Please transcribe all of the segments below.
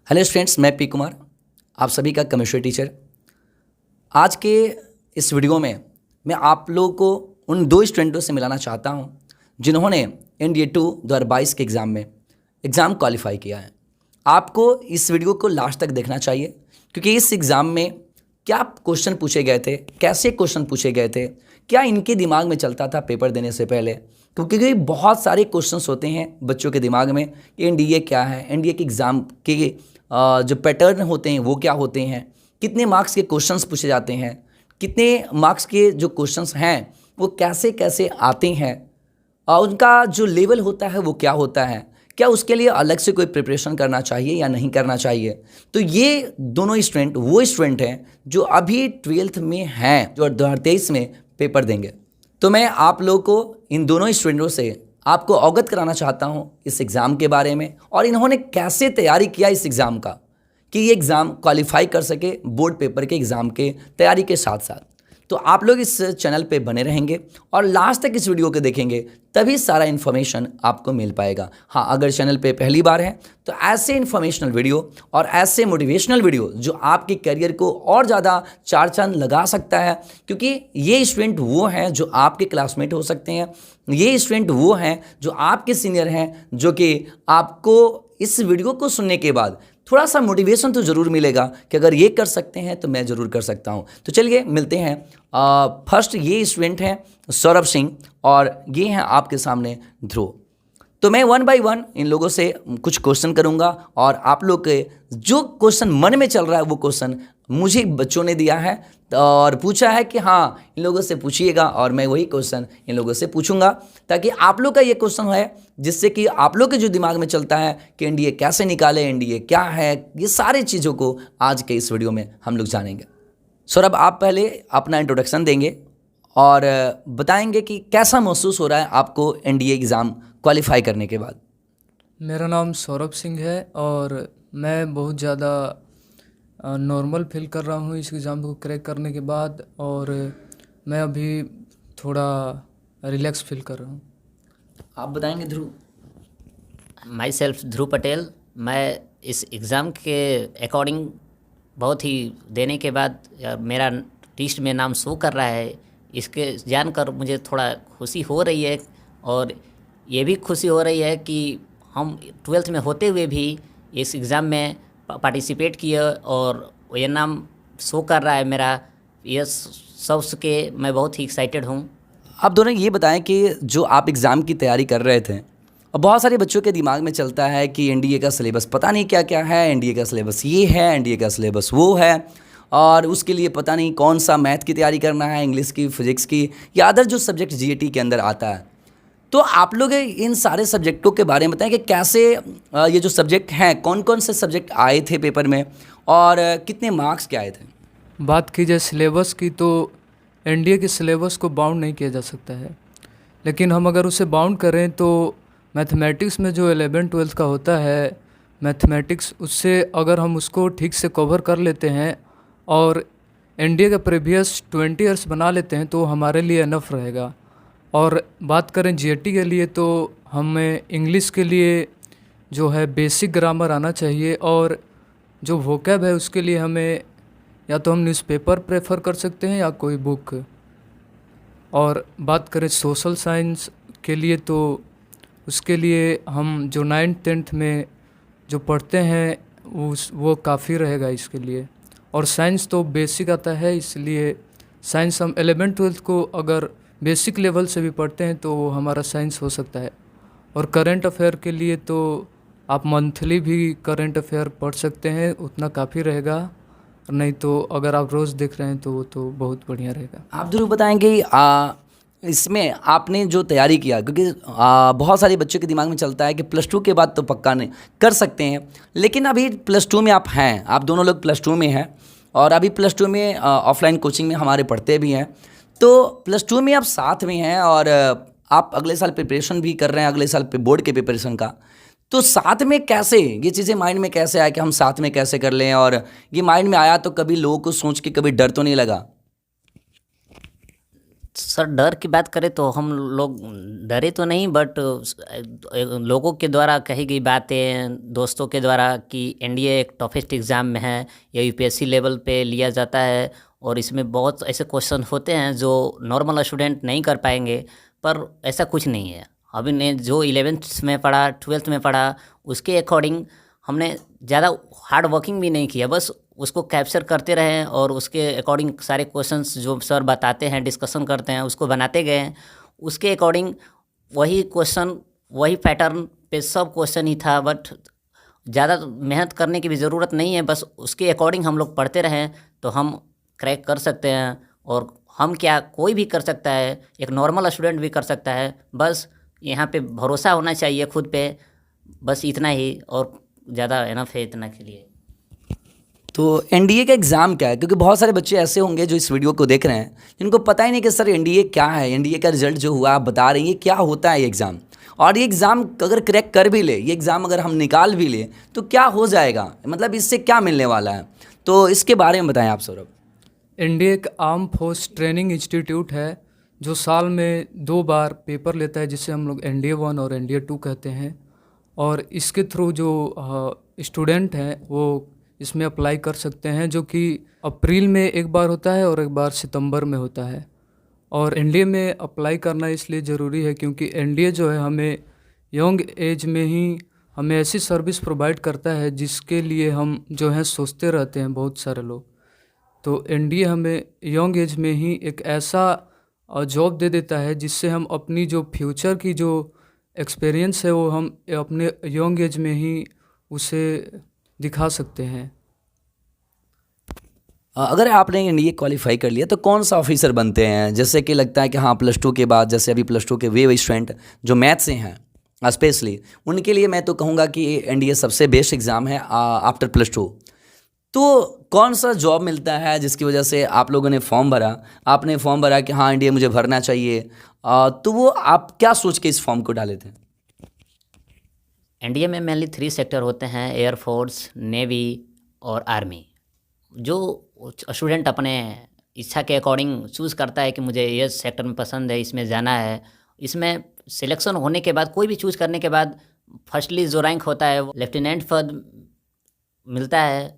Hello students, मैं P Kumar, आप सभी का केमिस्ट्री टीचर। आज के इस वीडियो में मैं आप लोगों को उन दो स्टूडेंटों से मिलाना चाहता हूं जिन्होंने NDA 2 2022 के एग्ज़ाम क्वालिफाई किया है। आपको इस वीडियो को लास्ट तक देखना चाहिए क्योंकि इस एग्ज़ाम में क्या क्वेश्चन पूछे गए थे, कैसे क्वेश्चन पूछे गए थे, क्या इनके दिमाग में चलता था पेपर देने से पहले, क्योंकि बहुत सारे क्वेश्चंस होते हैं बच्चों के दिमाग में कि NDA क्या है, NDA के एग्ज़ाम के जो पैटर्न होते हैं वो क्या होते हैं, कितने मार्क्स के क्वेश्चंस पूछे जाते हैं, कितने मार्क्स के जो क्वेश्चंस हैं वो कैसे कैसे आते हैं, उनका जो लेवल होता है वो क्या होता है, क्या उसके लिए अलग से कोई प्रिपरेशन करना चाहिए या नहीं करना चाहिए। तो ये दोनों स्टूडेंट वो स्टूडेंट हैं जो अभी 12th में हैं, जो 2023 में पेपर देंगे। तो मैं आप लोगों को इन दोनों स्टूडेंटों से आपको अवगत कराना चाहता हूं इस एग्ज़ाम के बारे में और इन्होंने कैसे तैयारी किया इस एग्ज़ाम का कि ये एग्ज़ाम क्वालिफाई कर सके बोर्ड पेपर के एग्ज़ाम के तैयारी के साथ साथ। तो आप लोग इस चैनल पे बने रहेंगे और लास्ट तक इस वीडियो को देखेंगे तभी सारा इन्फॉर्मेशन आपको मिल पाएगा। हाँ, अगर चैनल पे पहली बार है तो ऐसे इन्फॉर्मेशनल वीडियो और ऐसे मोटिवेशनल वीडियो जो आपके करियर को और ज़्यादा चार चांद लगा सकता है, क्योंकि ये स्टूडेंट वो हैं जो आपके क्लासमेट हो सकते हैं, ये स्टूडेंट वो हैं जो आपके सीनियर हैं, जो कि आपको इस वीडियो को सुनने के बाद थोड़ा सा मोटिवेशन तो ज़रूर मिलेगा कि अगर ये कर सकते हैं तो मैं ज़रूर कर सकता हूँ। तो चलिए मिलते हैं। फर्स्ट ये स्टूडेंट हैं सौरभ सिंह और ये हैं आपके सामने ध्रुव। तो मैं 1 बाय 1 इन लोगों से कुछ क्वेश्चन करूंगा और आप लोग के जो क्वेश्चन मन में चल रहा है वो क्वेश्चन मुझे बच्चों ने दिया है और पूछा है कि हाँ इन लोगों से पूछिएगा और मैं वही क्वेश्चन इन लोगों से पूछूंगा, ताकि आप लोग का ये क्वेश्चन है जिससे कि आप लोग के जो दिमाग में चलता है कि NDA कैसे निकाले, NDA क्या है, ये सारी चीज़ों को आज के इस वीडियो में हम लोग जानेंगे। सौरभ, आप पहले अपना इंट्रोडक्शन देंगे और बताएंगे कि कैसा महसूस हो रहा है आपको NDA एग्ज़ाम क्वालिफाई करने के बाद। मेरा नाम सौरभ सिंह है और मैं बहुत ज़्यादा नॉर्मल फील कर रहा हूँ इस एग्ज़ाम को क्रैक करने के बाद, और मैं अभी थोड़ा रिलैक्स फील कर रहा हूँ। आप बताएंगे ध्रुव। माई सेल्फ ध्रुव पटेल। मैं इस एग्ज़ाम के अकॉर्डिंग बहुत ही देने के बाद मेरा लिस्ट में नाम शो कर रहा है, इसके जानकर मुझे थोड़ा खुशी हो रही है और ये भी खुशी हो रही है कि हम 12th में होते हुए भी इस एग्ज़ाम में पार्टिसिपेट किए और ये नाम शो कर रहा है मेरा। ये सब के मैं बहुत ही एक्साइटेड हूँ। आप दोनों ये बताएं कि जो आप एग्ज़ाम की तैयारी कर रहे थे और बहुत सारे बच्चों के दिमाग में चलता है कि NDA का सिलेबस पता नहीं क्या क्या है, NDA का सिलेबस ये है, NDA का सिलेबस वो है, और उसके लिए पता नहीं कौन सा मैथ की तैयारी करना है, इंग्लिश की, फिजिक्स की या अदर जो सब्जेक्ट GAT के अंदर आता है। तो आप लोग इन सारे सब्जेक्टों के बारे में बताएं कि कैसे ये जो सब्जेक्ट हैं, कौन कौन से सब्जेक्ट आए थे पेपर में और कितने मार्क्स के आए थे। बात की जाए सिलेबस की तो NDA के सिलेबस को बाउंड नहीं किया जा सकता है, लेकिन हम अगर उसे बाउंड करें तो मैथमेटिक्स में जो 11th-12th का होता है मैथमेटिक्स, उससे अगर हम उसको ठीक से कवर कर लेते हैं और NDA का प्रीवियस 20 ईयर्स बना लेते हैं तो हमारे लिए इनफ रहेगा। और बात करें GAT के लिए तो हमें इंग्लिश के लिए जो है बेसिक ग्रामर आना चाहिए, और जो वोकैब है उसके लिए हमें या तो हम न्यूज़पेपर प्रेफर कर सकते हैं या कोई बुक। और बात करें सोशल साइंस के लिए तो उसके लिए हम जो 9th-10th में जो पढ़ते हैं वो काफ़ी रहेगा इसके लिए। और साइंस तो बेसिक आता है, इसलिए साइंस हम 11th-12th को अगर बेसिक लेवल से भी पढ़ते हैं तो हमारा साइंस हो सकता है। और करंट अफेयर के लिए तो आप मंथली भी करंट अफेयर पढ़ सकते हैं, उतना काफ़ी रहेगा, नहीं तो अगर आप रोज़ देख रहे हैं तो वो तो बहुत बढ़िया रहेगा। आप जरूर बताएंगे इसमें आपने जो तैयारी किया, क्योंकि बहुत सारे बच्चों के दिमाग में चलता है कि +2 के बाद तो पक्का नहीं कर सकते हैं, लेकिन अभी +2 में आप हैं, आप दोनों लोग +2 में हैं और अभी +2 में ऑफलाइन कोचिंग में हमारे पढ़ते भी हैं। तो +2 में आप साथ में हैं और आप अगले साल प्रिपरेशन भी कर रहे हैं, अगले साल पे बोर्ड के प्रिपरेशन का। तो साथ में कैसे ये चीज़ें माइंड में कैसे आया कि हम साथ में कैसे कर लें, और ये माइंड में आया तो कभी लोगों को सोच के कभी डर तो नहीं लगा? सर डर की बात करें तो हम लोग डरे तो नहीं, बट लोगों के द्वारा कही गई बातें, दोस्तों के द्वारा कि एनडीए एक टफेस्ट एग्ज़ाम में है या यूपीएससी लेवल पे लिया जाता है और इसमें बहुत ऐसे क्वेश्चन होते हैं जो नॉर्मल स्टूडेंट नहीं कर पाएंगे, पर ऐसा कुछ नहीं है। अभी ने जो 11th में पढ़ा, 12th में पढ़ा, उसके अकॉर्डिंग हमने ज़्यादा हार्ड वर्किंग भी नहीं किया, बस उसको कैप्चर करते रहे और उसके अकॉर्डिंग सारे क्वेश्चंस जो सर बताते हैं, डिस्कशन करते हैं, उसको बनाते गए हैं। उसके अकॉर्डिंग वही क्वेश्चन, वही पैटर्न पे सब क्वेश्चन ही था, बट ज़्यादा मेहनत करने की भी ज़रूरत नहीं है। बस उसके अकॉर्डिंग हम लोग पढ़ते रहें तो हम क्रैक कर सकते हैं। और हम क्या, कोई भी कर सकता है, एक नॉर्मल स्टूडेंट भी कर सकता है। बस यहाँ पे भरोसा होना चाहिए खुद पे, बस इतना ही, और ज़्यादा इनफ है इतना के लिए। तो एनडीए का एग्ज़ाम क्या है? क्योंकि बहुत सारे बच्चे ऐसे होंगे जो इस वीडियो को देख रहे हैं जिनको पता ही नहीं कि सर एनडीए क्या है, एनडीए का रिजल्ट जो हुआ आप बता रहे हैं, ये क्या होता है ये एग्ज़ाम। और ये एग्ज़ाम अगर क्रैक कर भी ले, ये एग्ज़ाम अगर हम निकाल भी ले तो क्या हो जाएगा, मतलब इससे क्या मिलने वाला है, तो इसके बारे में बताएं आप सौरभ। एनडीए एक आर्म फोर्स ट्रेनिंग इंस्टीट्यूट है जो साल में 2 बार पेपर लेता है, जिसे हम लोग एनडीए 1 और एनडीए 2 कहते हैं। और इसके थ्रू जो स्टूडेंट हैं वो इसमें अप्लाई कर सकते हैं, जो कि अप्रैल में एक बार होता है और एक बार सितंबर में होता है। और एनडीए में अप्लाई करना इसलिए ज़रूरी है क्योंकि एनडीए जो है हमें यंग एज में ही हमें ऐसी सर्विस प्रोवाइड करता है जिसके लिए हम जो है सोचते रहते हैं बहुत सारे लोग। तो एनडीए हमें यंग एज में ही एक ऐसा जॉब दे देता है जिससे हम अपनी जो फ्यूचर की जो एक्सपीरियंस है वो हम अपने यंग एज में ही उसे दिखा सकते हैं। अगर आपने एनडीए क्वालिफाई कर लिया तो कौन सा ऑफिसर बनते हैं? जैसे कि लगता है कि हाँ +2 के बाद, जैसे अभी +2 के वे स्टूडेंट जो मैथ से हैं स्पेशली, उनके लिए मैं तो कहूँगा कि एनडीए सबसे बेस्ट एग्ज़ाम है आफ्टर +2। तो कौन सा जॉब मिलता है जिसकी वजह से आप लोगों ने फॉर्म भरा, आपने फॉर्म भरा कि हाँ एनडीए मुझे भरना चाहिए, तो वो आप क्या सोच के इस फॉर्म को डाले थे? एनडीए में मेनली 3 सेक्टर होते हैं, एयरफोर्स, नेवी और आर्मी। जो स्टूडेंट अपने इच्छा के अकॉर्डिंग चूज़ करता है कि मुझे ये सेक्टर में पसंद है, इसमें जाना है, इसमें सिलेक्शन होने के बाद, कोई भी चूज़ करने के बाद फर्स्टली जो रैंक होता है वो लेफ्टिनेंट पद मिलता है।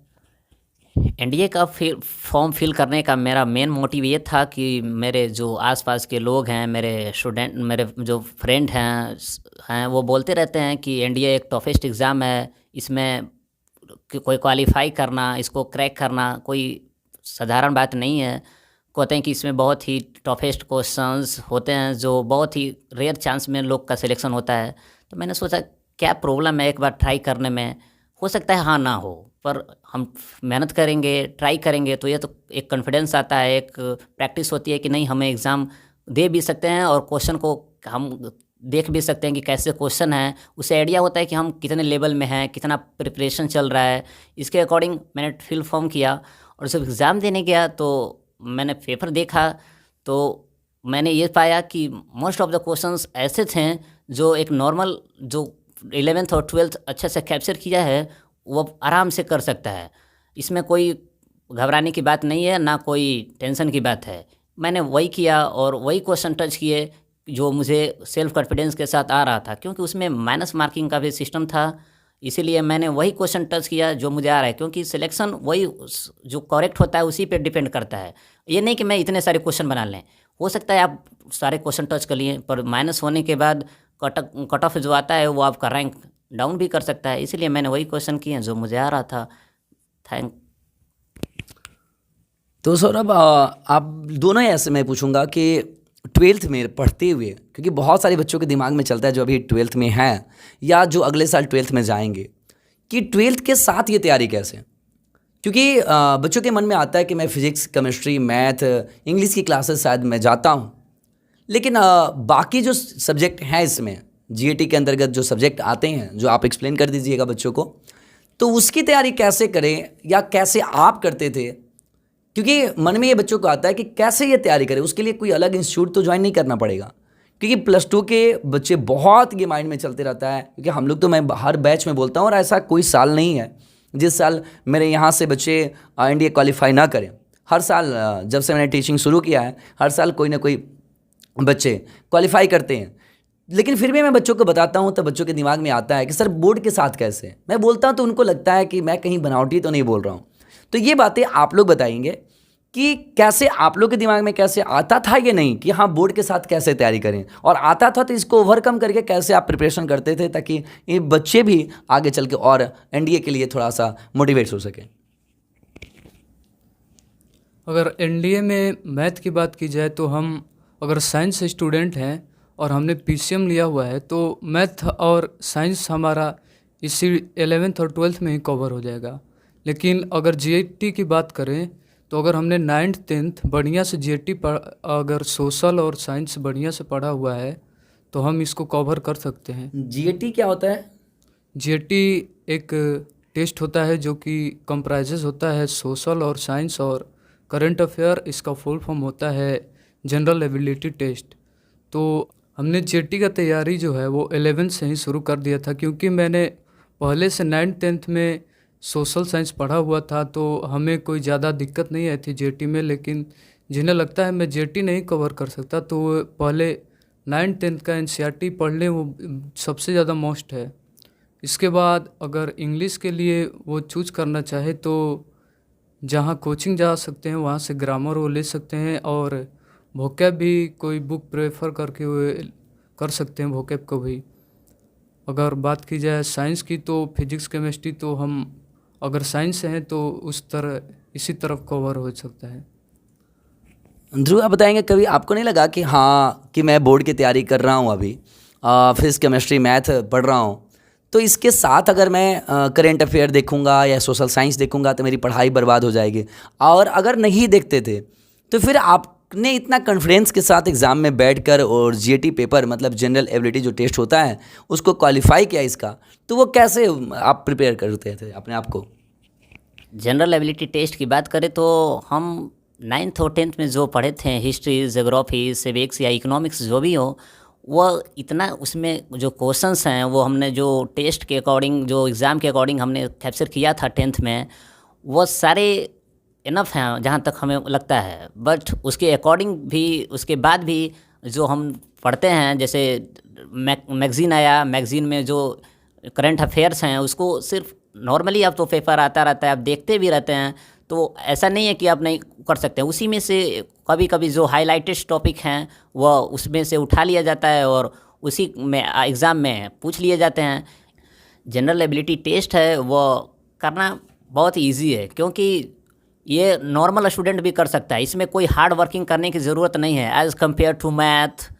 एनडीए का फॉर्म फिल करने का मेरा मेन मोटिव ये था कि मेरे जो आसपास के लोग हैं, मेरे स्टूडेंट, मेरे जो फ्रेंड हैं वो बोलते रहते हैं कि एनडीए एक टफेस्ट एग्ज़ाम है, इसमें कोई क्वालिफाई करना, इसको क्रैक करना कोई साधारण बात नहीं है। कहते हैं कि इसमें बहुत ही टफेस्ट क्वेश्चंस होते हैं जो बहुत ही रेयर चांस में लोग का सिलेक्शन होता है। तो मैंने सोचा क्या प्रॉब्लम है एक बार ट्राई करने में, हो सकता है हाँ ना हो, पर हम मेहनत करेंगे, ट्राई करेंगे तो ये तो एक कॉन्फिडेंस आता है, एक प्रैक्टिस होती है कि नहीं हमें एग्ज़ाम दे भी सकते हैं और क्वेश्चन को हम देख भी सकते हैं कि कैसे क्वेश्चन है, उससे आइडिया होता है कि हम कितने लेवल में हैं, कितना प्रिपरेशन चल रहा है। इसके अकॉर्डिंग मैंने फिल फॉर्म किया और जब एग्ज़ाम देने गया तो मैंने पेपर देखा तो मैंने ये पाया कि मोस्ट ऑफ द क्वेश्चंस ऐसे थे जो एक नॉर्मल जो 11th और 12th अच्छे से कैप्चर किया है वो आराम से कर सकता है। इसमें कोई घबराने की बात नहीं है, ना कोई टेंशन की बात है। मैंने वही किया और वही क्वेश्चन टच किए जो मुझे सेल्फ कॉन्फिडेंस के साथ आ रहा था, क्योंकि उसमें माइनस मार्किंग का भी सिस्टम था। इसीलिए मैंने वही क्वेश्चन टच किया जो मुझे आ रहा है, क्योंकि सिलेक्शन वही जो करेक्ट होता है उसी पे डिपेंड करता है। ये नहीं कि मैं इतने सारे क्वेश्चन बना लें, हो सकता है आप सारे क्वेश्चन टच कर लिए पर माइनस होने के बाद कट ऑफ जो आता है वो आपका रैंक डाउन भी कर सकता है। इसीलिए मैंने वही क्वेश्चन किए जो मुझे आ रहा था। थैंक। तो सौरभ आप दोनों ही ऐसे मैं पूछूंगा कि 12th में पढ़ते हुए, क्योंकि बहुत सारे बच्चों के दिमाग में चलता है जो अभी 12th में हैं या जो अगले साल 12th में जाएंगे कि 12th के साथ ये तैयारी कैसे, क्योंकि बच्चों के मन में आता है कि मैं फिज़िक्स, केमिस्ट्री, मैथ, इंग्लिश की क्लासेस शायद मैं जाता हूँ, लेकिन बाकी जो सब्जेक्ट हैं इसमें जीएटी के अंतर्गत जो सब्जेक्ट आते हैं जो आप एक्सप्लेन कर दीजिएगा बच्चों को, तो उसकी तैयारी कैसे करें या कैसे आप करते थे, क्योंकि मन में ये बच्चों को आता है कि कैसे ये तैयारी करें। उसके लिए कोई अलग इंस्टीट्यूट तो ज्वाइन नहीं करना पड़ेगा, क्योंकि +2 के बच्चे बहुत ये माइंड में चलते रहता है। क्योंकि हम लोग तो, मैं हर बैच में बोलता हूँ और ऐसा कोई साल नहीं है जिस साल मेरे यहाँ से बच्चे एनडीए क्वालिफाई ना करें। हर साल जब से मैंने टीचिंग शुरू किया है, हर साल कोई ना कोई बच्चे क्वालिफाई करते हैं, लेकिन फिर भी मैं बच्चों को बताता हूँ तो बच्चों के दिमाग में आता है कि सर बोर्ड के साथ कैसे। मैं बोलता हूँ तो उनको लगता है कि मैं कहीं बनावटी तो नहीं बोल रहा हूँ। तो ये बातें आप लोग बताएंगे कि कैसे आप लोग के दिमाग में कैसे आता था ये नहीं कि हाँ बोर्ड के साथ कैसे तैयारी करें, और आता था तो इसको ओवरकम करके कैसे आप प्रिपरेशन करते थे ताकि ये बच्चे भी आगे चल के और एनडीए के लिए थोड़ा सा मोटिवेट हो सके। अगर एनडीए में मैथ की बात की जाए तो हम अगर साइंस स्टूडेंट हैं और हमने पीसीएम लिया हुआ है तो मैथ और साइंस हमारा इसी 11th और 12th में ही कवर हो जाएगा। लेकिन अगर जीएटी की बात करें तो अगर हमने 9th 10th बढ़िया से जीएटी पढ़, अगर सोशल और साइंस बढ़िया से पढ़ा हुआ है तो हम इसको कवर कर सकते हैं। जीएटी क्या होता है? जीएटी एक टेस्ट होता है जो कि कंप्राइजेज होता है सोशल और साइंस और करंट अफेयर। इसका फुल फॉर्म होता है जनरल एबिलिटी टेस्ट। तो हमने जीएटी का तैयारी जो है वो 11th से ही शुरू कर दिया था, क्योंकि मैंने पहले से 9th 10th में सोशल साइंस पढ़ा हुआ था तो हमें कोई ज़्यादा दिक्कत नहीं आई थी जीएटी में। लेकिन जिन्हें लगता है मैं जीएटी नहीं कवर कर सकता तो वो पहले 9th 10th का एनसीईआरटी पढ़ लें, वो सबसे ज़्यादा मोस्ट है। इसके बाद अगर इंग्लिश के लिए वो चूज करना चाहे तो जहाँ कोचिंग जा सकते हैं वहाँ से ग्रामर वो ले सकते हैं, और वोकैब भी कोई बुक प्रेफर करके वो कर सकते हैं वोकैब को भी। अगर बात की जाए साइंस की तो फिजिक्स केमिस्ट्री तो हम अगर साइंस से हैं तो उस तरह इसी तरफ कवर हो सकता है। ध्रुव आप बताएंगे कभी आपको नहीं लगा कि हाँ कि मैं बोर्ड की तैयारी कर रहा हूँ अभी, फिजिक्स केमिस्ट्री मैथ पढ़ रहा हूँ, तो इसके साथ अगर मैं करेंट अफेयर देखूंगा या सोशल साइंस देखूंगा तो मेरी पढ़ाई बर्बाद हो जाएगी, और अगर नहीं देखते थे तो फिर आपने इतना कॉन्फिडेंस के साथ एग्ज़ाम में बैठकर और जीएटी पेपर मतलब जनरल एबिलिटी जो टेस्ट होता है उसको क्वालिफाई किया इसका, तो वो कैसे आप प्रिपेयर करते थे अपने आप को? जनरल एबिलिटी टेस्ट की बात करें तो हम 9th और 10th में जो पढ़े थे हिस्ट्री, ज्योग्राफी, सिविक्स या इकोनॉमिक्स जो भी हो, वो इतना उसमें जो क्वेश्चंस हैं वो हमने जो टेस्ट के अकॉर्डिंग जो एग्ज़ाम के अकॉर्डिंग हमने कैप्चर किया था 10th में, वो सारे इनफ हैं जहाँ तक हमें लगता है। बट उसके अकॉर्डिंग भी उसके बाद भी जो हम पढ़ते हैं, जैसे मैगज़ीन आया, मैगज़ीन में जो करंट अफेयर्स हैं उसको सिर्फ नॉर्मली अब तो पेपर आता रहता है, आप देखते भी रहते हैं, तो ऐसा नहीं है कि आप नहीं कर सकते हैं। उसी में से कभी कभी जो हाईलाइटेड टॉपिक हैं वह उसमें से उठा लिया जाता है और उसी में एग्ज़ाम में पूछ लिए जाते हैं। जनरल एबिलिटी टेस्ट है वो करना बहुत ईजी है, क्योंकि ये नॉर्मल स्टूडेंट भी कर सकता है, इसमें कोई हार्ड वर्किंग करने की ज़रूरत नहीं है एज़ कम्पेयर टू मैथ।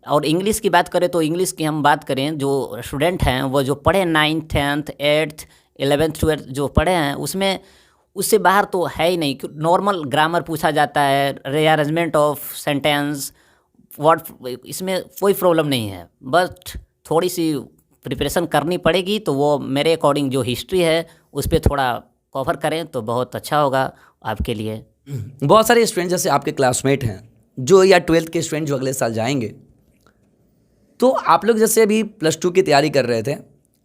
और इंग्लिश की बात करें तो इंग्लिश की हम बात करें, जो स्टूडेंट हैं वो जो पढ़े 9th 10th 8th 11th 12th जो पढ़े हैं उसमें उससे बाहर तो है ही नहीं। नॉर्मल ग्रामर पूछा जाता है, रीअरेंजमेंट ऑफ सेंटेंस, वर्ड, इसमें कोई प्रॉब्लम नहीं है। बट थोड़ी सी प्रिपरेशन करनी पड़ेगी, तो वो मेरे अकॉर्डिंग जो हिस्ट्री है उस पर थोड़ा कवर करें तो बहुत अच्छा होगा आपके लिए। बहुत सारे स्टूडेंट जैसे आपके क्लासमेट हैं जो या 12th के स्टूडेंट जो अगले साल जाएंगे, तो आप लोग जैसे अभी +2 की तैयारी कर रहे थे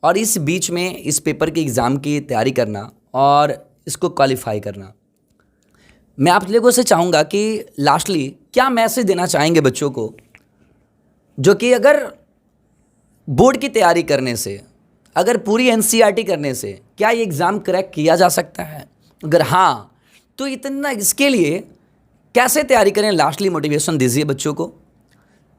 और इस बीच में इस पेपर के एग्ज़ाम की तैयारी करना और इसको क्वालिफाई करना, मैं आप लोगों से चाहूँगा कि लास्टली क्या मैसेज देना चाहेंगे बच्चों को, जो कि अगर बोर्ड की तैयारी करने से, अगर पूरी एनसीईआरटी करने से क्या ये एग्ज़ाम क्रैक किया जा सकता है? अगर हाँ तो इतना इसके लिए कैसे तैयारी करें, लास्टली मोटिवेशन दीजिए बच्चों को,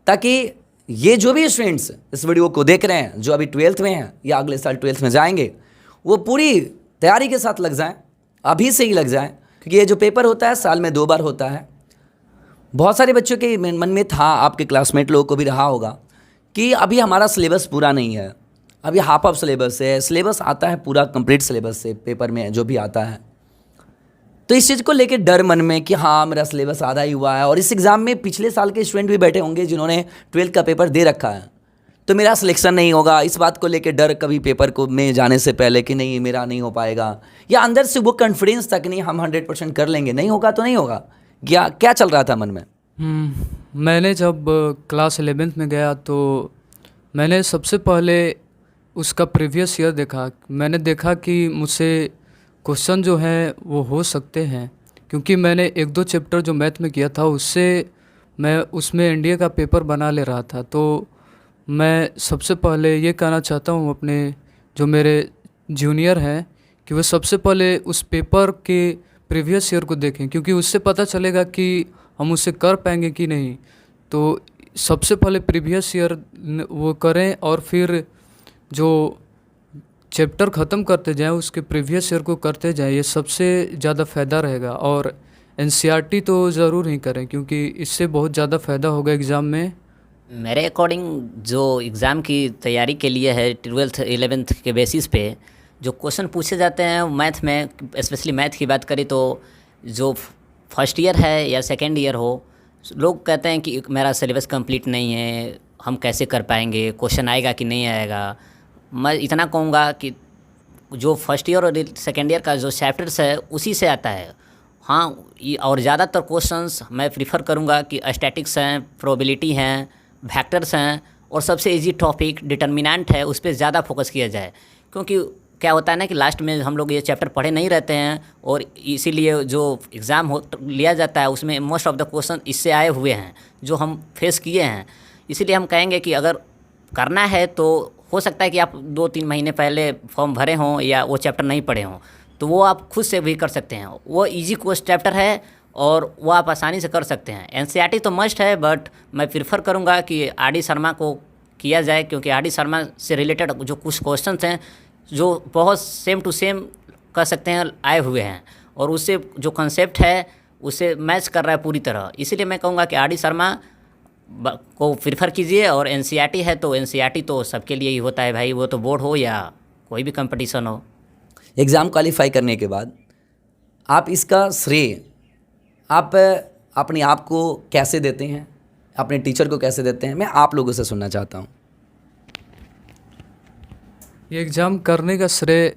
ताकि ये जो भी स्टूडेंट्स इस वीडियो को देख रहे हैं जो अभी 12th में हैं या अगले साल 12th में जाएंगे, वो पूरी तैयारी के साथ लग जाएं, अभी से ही लग जाएं, क्योंकि ये जो पेपर होता है साल में 2 बार होता है। बहुत सारे बच्चों के मन में था, आपके क्लासमेट लोगों को भी रहा होगा कि अभी हमारा सिलेबस पूरा नहीं है, अभी हाफ ऑफ सिलेबस है, सिलेबस आता है पूरा कंप्लीट सिलेबस से पेपर में जो भी आता है। तो इस चीज़ को लेके डर मन में कि हाँ मेरा सिलेबस आधा ही हुआ है, और इस एग्ज़ाम में पिछले साल के स्टूडेंट भी बैठे होंगे जिन्होंने 12th का पेपर दे रखा है, तो मेरा सिलेक्शन नहीं होगा, इस बात को लेके डर कभी पेपर को में जाने से पहले कि नहीं मेरा नहीं हो पाएगा, या अंदर से वो कॉन्फिडेंस तक नहीं हम 100% कर लेंगे, नहीं होगा तो नहीं होगा, क्या चल रहा था मन में? मैंने जब क्लास 11th में गया तो मैंने सबसे पहले उसका प्रीवियस ईयर देखा। मैंने देखा कि मुझसे क्वेश्चन जो हैं वो हो सकते हैं, क्योंकि मैंने 1-2 चैप्टर जो मैथ में किया था उससे मैं उसमें एनडीए का पेपर बना ले रहा था। तो मैं सबसे पहले ये कहना चाहता हूँ अपने जो मेरे जूनियर हैं कि वो सबसे पहले उस पेपर के प्रीवियस ईयर को देखें, क्योंकि उससे पता चलेगा कि हम उसे कर पाएंगे कि नहीं। तो सबसे पहले प्रीवियस ईयर वो करें और फिर जो चैप्टर ख़त्म करते जाएं उसके प्रीवियस ईयर को करते जाएं, ये सबसे ज़्यादा फ़ायदा रहेगा। और एनसीईआरटी तो ज़रूर ही करें, क्योंकि इससे बहुत ज़्यादा फ़ायदा होगा एग्ज़ाम में। मेरे अकॉर्डिंग जो एग्ज़ाम की तैयारी के लिए है 12th 11th के बेसिस पे जो क्वेश्चन पूछे जाते हैं मैथ में, स्पेशली मैथ की बात करें तो जो फर्स्ट ईयर है या सेकेंड ईयर हो, लोग कहते हैं कि मेरा सिलेबस कंप्लीट नहीं है, हम कैसे कर पाएंगे, क्वेश्चन आएगा कि नहीं आएगा। मैं इतना कहूँगा कि जो फर्स्ट ईयर और सेकेंड ईयर का जो चैप्टर्स है उसी से आता है। हाँ, और ज़्यादातर क्वेश्चंस मैं प्रीफर करूँगा कि स्टैटिक्स हैं, प्रोबेबिलिटी हैं, वेक्टर्स हैं, और सबसे इजी टॉपिक डिटर्मिनेंट है, उस पर ज़्यादा फोकस किया जाए। क्योंकि क्या होता है ना कि लास्ट में हम लोग ये चैप्टर पढ़े नहीं रहते हैं, और इसीलिए जो एग्ज़ाम लिया जाता है उसमें मोस्ट ऑफ द क्वेश्चन इससे आए हुए हैं जो हम फेस किए हैं। इसीलिए हम कहेंगे कि अगर करना है तो हो सकता है कि आप 2-3 महीने पहले फॉर्म भरे हों या वो चैप्टर नहीं पढ़े हों, तो वो आप खुद से भी कर सकते हैं। वो इजी कोर्स चैप्टर है और वो आप आसानी से कर सकते हैं। एनसीईआरटी तो मस्ट है, बट मैं प्रीफर करूँगा कि आर.डी. शर्मा को किया जाए, क्योंकि आर.डी. शर्मा से रिलेटेड जो कुछ क्वेश्चंस हैं जो बहुत सेम टू सेम कह सकते हैं आए हुए हैं, और उससे जो कंसेप्ट है उससे मैच कर रहा है पूरी तरह। इसीलिए मैं कहूँगा कि आर.डी. शर्मा को प्रीफर कीजिए। और एनसीईआरटी है तो एनसीईआरटी तो सबके लिए ही होता है भाई, वो तो बोर्ड हो या कोई भी कंपटीशन हो। एग्ज़ाम क्वालिफाई करने के बाद आप इसका श्रेय आप अपने आप को कैसे देते हैं, अपने टीचर को कैसे देते हैं, मैं आप लोगों से सुनना चाहता हूँ। ये एग्ज़ाम करने का श्रेय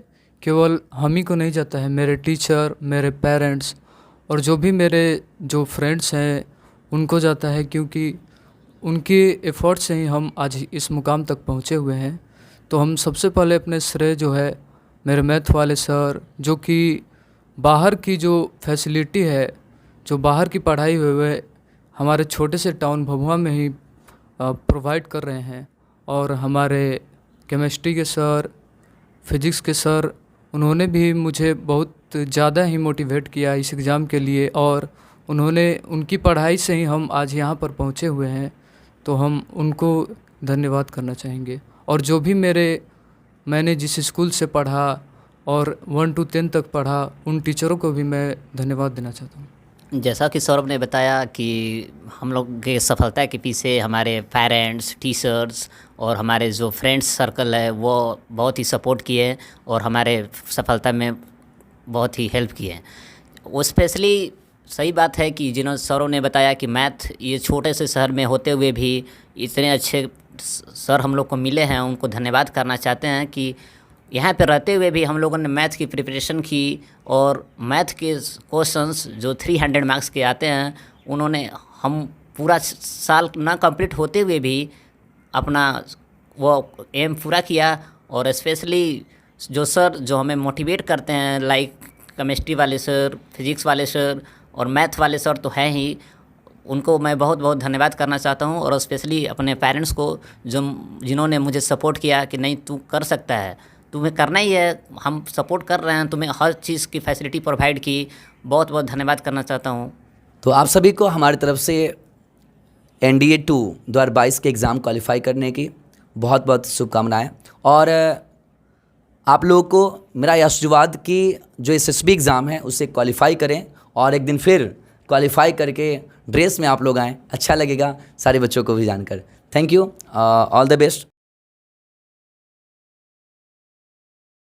केवल हम ही को नहीं जाता है, मेरे टीचर, मेरे पेरेंट्स और जो भी मेरे जो फ्रेंड्स हैं उनको जाता है, क्योंकि उनके एफ़र्ट से ही हम आज इस मुकाम तक पहुँचे हुए हैं। तो हम सबसे पहले अपने श्रेय जो है मेरे मैथ वाले सर, जो कि बाहर की जो फैसिलिटी है, जो बाहर की पढ़ाई हुए हमारे छोटे से टाउन भभुआ में ही प्रोवाइड कर रहे हैं। और हमारे केमिस्ट्री के सर, फिज़िक्स के सर, उन्होंने भी मुझे बहुत ज़्यादा ही मोटिवेट किया इस एग्ज़ाम के लिए, और उनकी पढ़ाई से ही हम आज यहाँ पर पहुँचे हुए हैं। तो हम उनको धन्यवाद करना चाहेंगे। और जो भी मैंने जिस स्कूल से पढ़ा और 1 to 10 तक पढ़ा, उन टीचरों को भी मैं धन्यवाद देना चाहता हूँ। जैसा कि सौरभ ने बताया कि हम लोग के सफलता के पीछे हमारे पेरेंट्स, टीचर्स और हमारे जो फ्रेंड्स सर्कल है वो बहुत ही सपोर्ट किए और हमारे सफलता में बहुत ही हेल्प किए। वो स्पेशली सही बात है कि जिन्होंने सरों ने बताया कि मैथ ये छोटे से शहर में होते हुए भी इतने अच्छे सर हम लोग को मिले हैं, उनको धन्यवाद करना चाहते हैं कि यहाँ पे रहते हुए भी हम लोगों ने मैथ की प्रिपरेशन की, और मैथ के क्वेश्चंस जो 300 मार्क्स के आते हैं उन्होंने हम पूरा साल ना कंप्लीट होते हुए भी अपना वो एम पूरा किया। और स्पेशली जो सर जो हमें मोटिवेट करते हैं, लाइक केमिस्ट्री वाले सर, फिज़िक्स वाले सर और मैथ वाले सर तो हैं ही, उनको मैं बहुत बहुत धन्यवाद करना चाहता हूँ। और स्पेशली अपने पेरेंट्स को जिन्होंने मुझे सपोर्ट किया कि नहीं तू कर सकता है, तुम्हें करना ही है, हम सपोर्ट कर रहे हैं, तुम्हें हर चीज़ की फैसिलिटी प्रोवाइड की, बहुत बहुत धन्यवाद करना चाहता हूँ। तो आप सभी को हमारी तरफ से NDA 2 2022 के एग्ज़ाम क्वालिफाई करने की बहुत बहुत शुभकामनाएं। और आप लोगों को मेरा आशीर्वाद कि जो SSB एग्ज़ाम है उसे क्वालिफाई करें और एक दिन फिर क्वालिफाई करके ड्रेस में आप लोग आएँ, अच्छा लगेगा सारे बच्चों को भी जानकर। Thank you, all the best.